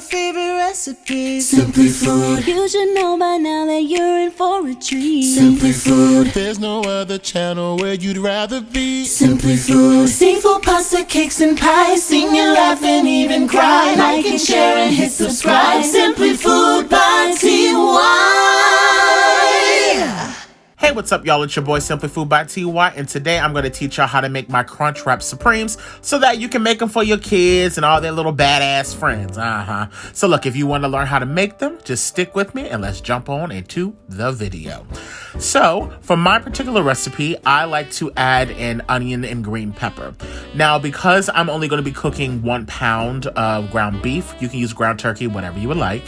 your favorite recipes. Simply Food. You should know by now that you're in for a treat. Simply Food. There's no other channel where you'd rather be. Simply Food. Seafood, pasta, cakes, and pies. Sing and laugh and even cry. Like and share and hit subscribe. Simply Food by TY. Hey, what's up, y'all? It's your boy, Simply Food by TY, and today I'm going to teach y'all how to make my CrunchWrap Supremes so that you can make them for your kids and all their little badass friends. So look, if you want to learn how to make them, just stick with me and let's jump on into the video. So, for my particular recipe, I like to add an onion and green pepper. Now, because I'm only going to be cooking 1 pound of ground beef, you can use ground turkey, whatever you would like.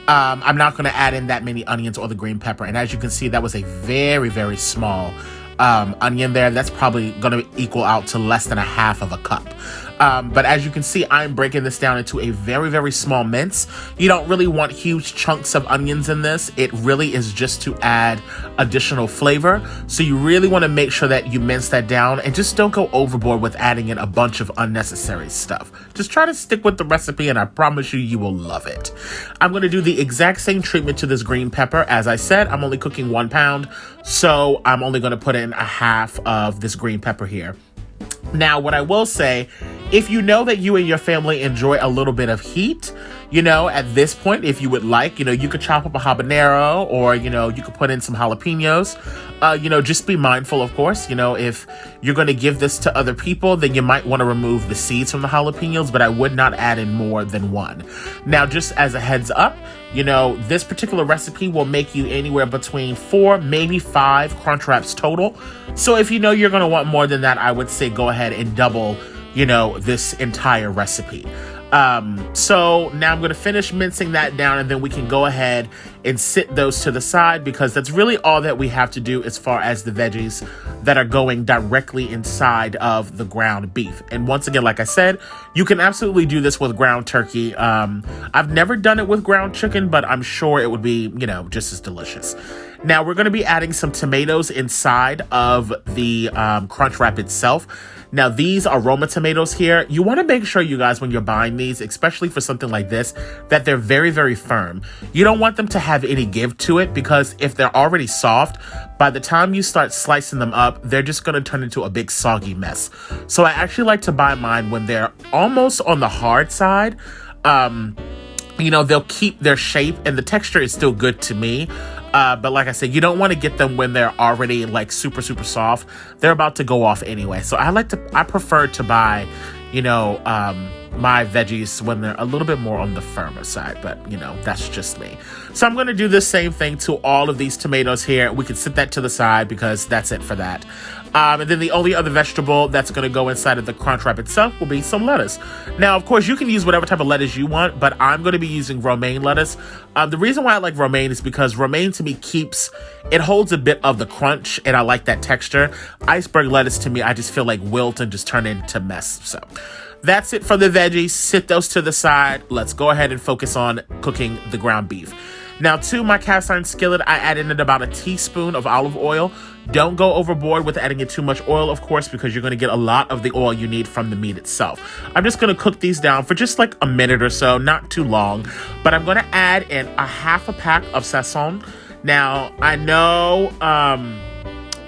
I'm not going to add in that many onions or the green pepper. And as you can see, that was a very, very small onion there. That's probably going to equal out to less than a half of a cup. But as you can see, I'm breaking this down into a very, very small mince. You don't really want huge chunks of onions in this. It really is just to add additional flavor. So you really want to make sure that you mince that down and just don't go overboard with adding in a bunch of unnecessary stuff. Just try to stick with the recipe and I promise you, you will love it. I'm going to do the exact same treatment to this green pepper. As I said, I'm only cooking 1 pound. So I'm only going to put in a half of this green pepper here. Now, what I will say, if you know that you and your family enjoy a little bit of heat, you know, at this point, if you would like, you know, you could chop up a habanero or, you know, you could put in some jalapenos. You know, just be mindful, of course, you know, if you're going to give this to other people, then you might want to remove the seeds from the jalapenos, but I would not add in more than 1. Now, just as a heads up, you know, this particular recipe will make you anywhere between 4, maybe 5 CrunchWraps total. So if you know you're going to want more than that, I would say go ahead and double, you know, this entire recipe. So now I'm going to finish mincing that down and then we can go ahead and sit those to the side because that's really all that we have to do as far as the veggies that are going directly inside of the ground beef. And once again, like I said, you can absolutely do this with ground turkey. I've never done it with ground chicken, but I'm sure it would be, you know, just as delicious. Now we're going to be adding some tomatoes inside of the CrunchWrap itself. Now, these aroma tomatoes here, you want to make sure, you guys, when you're buying these, especially for something like this, that they're very, very firm. You don't want them to have any give to it because if they're already soft, by the time you start slicing them up, they're just going to turn into a big soggy mess. So I actually like to buy mine when they're almost on the hard side. You know, they'll keep their shape and the texture is still good to me. But like I said, you don't want to get them when they're already like super, super soft. They're about to go off anyway. So I prefer to buy, you know, my veggies when they're a little bit more on the firmer side, but you know, that's just me. So I'm going to do the same thing to all of these tomatoes here. We can sit that to the side because that's it for that. And then the only other vegetable that's going to go inside of the CrunchWrap itself will be some lettuce. Now, of course, you can use whatever type of lettuce you want, but I'm going to be using romaine lettuce. The reason why I like romaine is because romaine to me it holds a bit of the crunch, and I like that texture. Iceberg lettuce to me, I just feel like wilt and just turn into mess. So that's it for the veggies. Sit those to the side. Let's go ahead and focus on cooking the ground beef. Now, to my cast iron skillet, I added in about a teaspoon of olive oil. Don't go overboard with adding in too much oil, of course, because you're going to get a lot of the oil you need from the meat itself. I'm just going to cook these down for just like a minute or so, not too long. But I'm going to add in a half a pack of sazon. Now, I know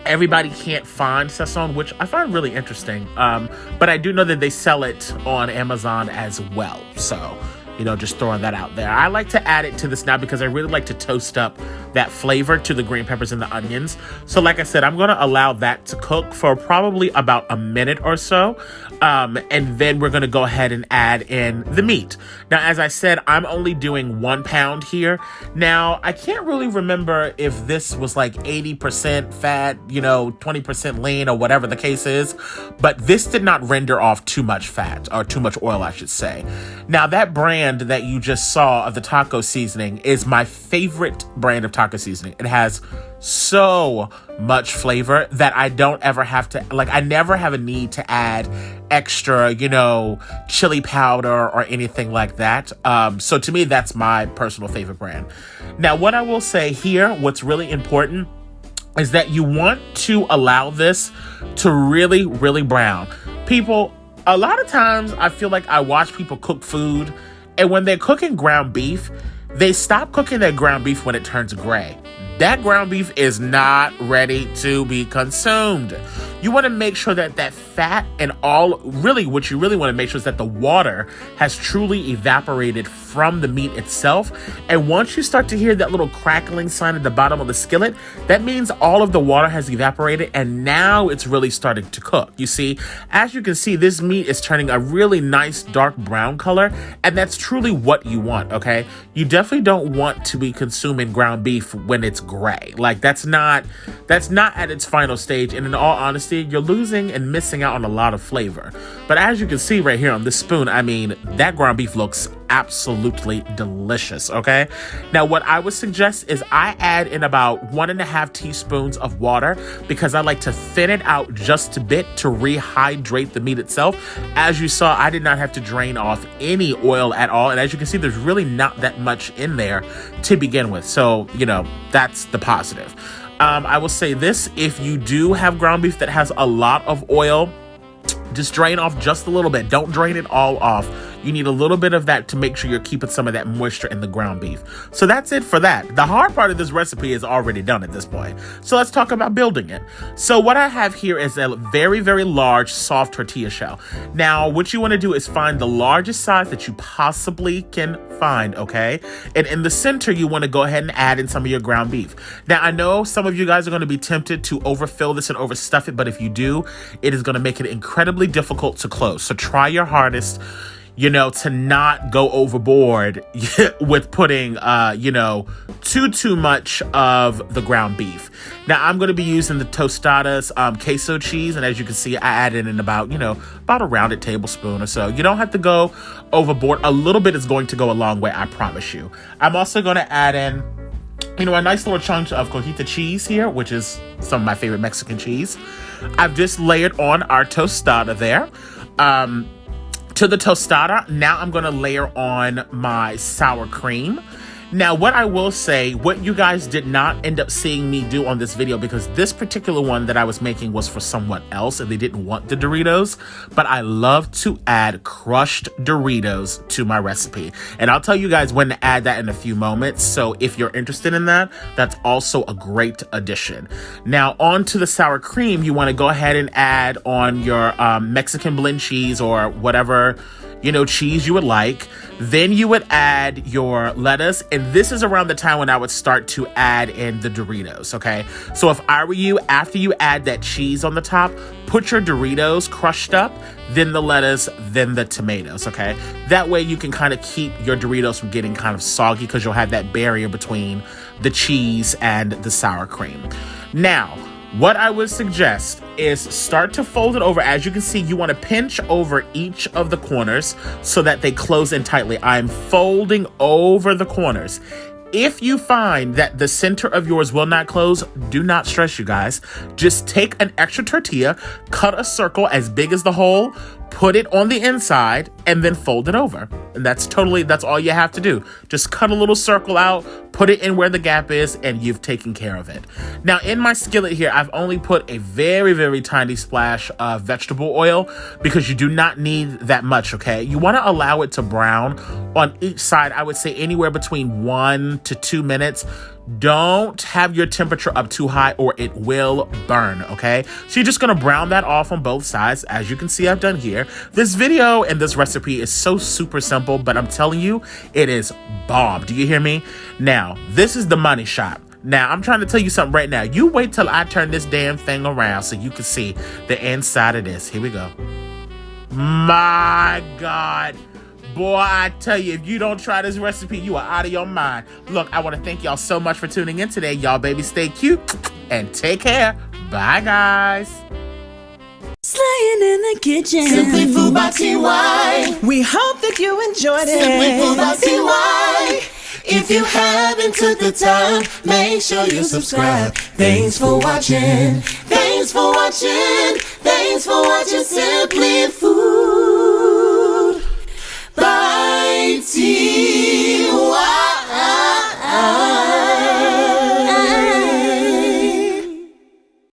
everybody can't find sazon, which I find really interesting. But I do know that they sell it on Amazon as well. So, you know, just throwing that out there. I like to add it to this now because I really like to toast up that flavor to the green peppers and the onions. So like I said, I'm going to allow that to cook for probably about a minute or so. And then we're going to go ahead and add in the meat. Now, as I said, I'm only doing 1 pound here. Now, I can't really remember if this was like 80% fat, you know, 20% lean or whatever the case is, but this did not render off too much fat or too much oil, I should say. Now, that brand that you just saw of the taco seasoning is my favorite brand of taco seasoning. It has so much flavor that I don't ever have to, like, I never have a need to add extra, you know, chili powder or anything like that. So to me, that's my personal favorite brand. Now, what I will say here, what's really important is that you want to allow this to really, really brown. People, a lot of times I feel like I watch people cook food And when they're cooking ground beef, they stop cooking that ground beef when it turns gray. That ground beef is not ready to be consumed. You want to make sure that that fat and what you really want to make sure is that the water has truly evaporated from the meat itself. And once you start to hear that little crackling sign at the bottom of the skillet, that means all of the water has evaporated and now it's really starting to cook. You see, as you can see, this meat is turning a really nice dark brown color, and that's truly what you want, okay? You definitely don't want to be consuming ground beef when it's gray. Like, that's not at its final stage, and in all honesty, you're losing and missing out on a lot of flavor. But as you can see right here on this spoon, I mean, that ground beef looks absolutely delicious, okay? Now, what I would suggest is I add in about 1.5 teaspoons of water, because I like to thin it out just a bit to rehydrate the meat itself. As you saw, I did not have to drain off any oil at all, and as you can see, there's really not that much in there to begin with. So, you know, that's the positive. I will say this: if you do have ground beef that has a lot of oil, just drain off just a little bit. Don't drain it all off. You need a little bit of that to make sure you're keeping some of that moisture in the ground beef. So that's it for that. The hard part of this recipe is already done at this point. So let's talk about building it. So what I have here is a very, very large soft tortilla shell. Now, what you want to do is find the largest size that you possibly can find, okay? And in the center, you want to go ahead and add in some of your ground beef. Now, I know some of you guys are going to be tempted to overfill this and overstuff it, but if you do, it is going to make it incredibly difficult to close. So try your hardest, you know, to not go overboard with putting, you know, too much of the ground beef. Now, I'm going to be using the Tostadas queso cheese, and as you can see, I added in about a rounded tablespoon or so. You don't have to go overboard. A little bit is going to go a long way, I promise you. I'm also going to add in, a nice little chunk of cojita cheese here, which is some of my favorite Mexican cheese. I've just layered on our tostada there. To the tostada, now I'm going to layer on my sour cream. Now, what I will say, what you guys did not end up seeing me do on this video, because this particular one that I was making was for someone else and they didn't want the Doritos, but I love to add crushed Doritos to my recipe. And I'll tell you guys when to add that in a few moments. So if you're interested in that, that's also a great addition. Now, on to the sour cream, you want to go ahead and add on your Mexican blend cheese or whatever cheese you would like. Then you would add your lettuce, and this is around the time when I would start to add in the Doritos, okay? So if I were you, after you add that cheese on the top, put your Doritos crushed up, then the lettuce, then the tomatoes, okay? That way you can kind of keep your Doritos from getting kind of soggy, because you'll have that barrier between the cheese and the sour cream. Now, what I would suggest is start to fold it over. As you can see, you want to pinch over each of the corners so that they close in tightly. I'm folding over the corners. If you find that the center of yours will not close, do not stress, you guys. Just take an extra tortilla, cut a circle as big as the hole, put it on the inside, and then fold it over. And that's all you have to do. Just cut a little circle out, put it in where the gap is, and you've taken care of it. Now, in my skillet here, I've only put a very, very tiny splash of vegetable oil, because you do not need that much, okay? You want to allow it to brown on each side, I would say anywhere between 1 to 2 minutes. Don't have your temperature up too high or it will burn, okay? So you're just gonna brown that off on both sides, as you can see I've done here. This video and this recipe is so super simple, but I'm telling you, it is bomb. Do you hear me? Now, this is the money shot. Now, I'm trying to tell you something right now. You wait till I turn this damn thing around so you can see the inside of this. Here we go. My God. Boy, I tell you, if you don't try this recipe, you are out of your mind. Look, I want to thank y'all so much for tuning in today. Y'all baby stay cute and take care. Bye, guys. Slaying in the kitchen. Simply Food by TY. We hope that you enjoyed it. Simply Food by TY. If you haven't took the time, make sure you subscribe. Thanks for watching. Thanks for watching. Thanks for watching Simply Food.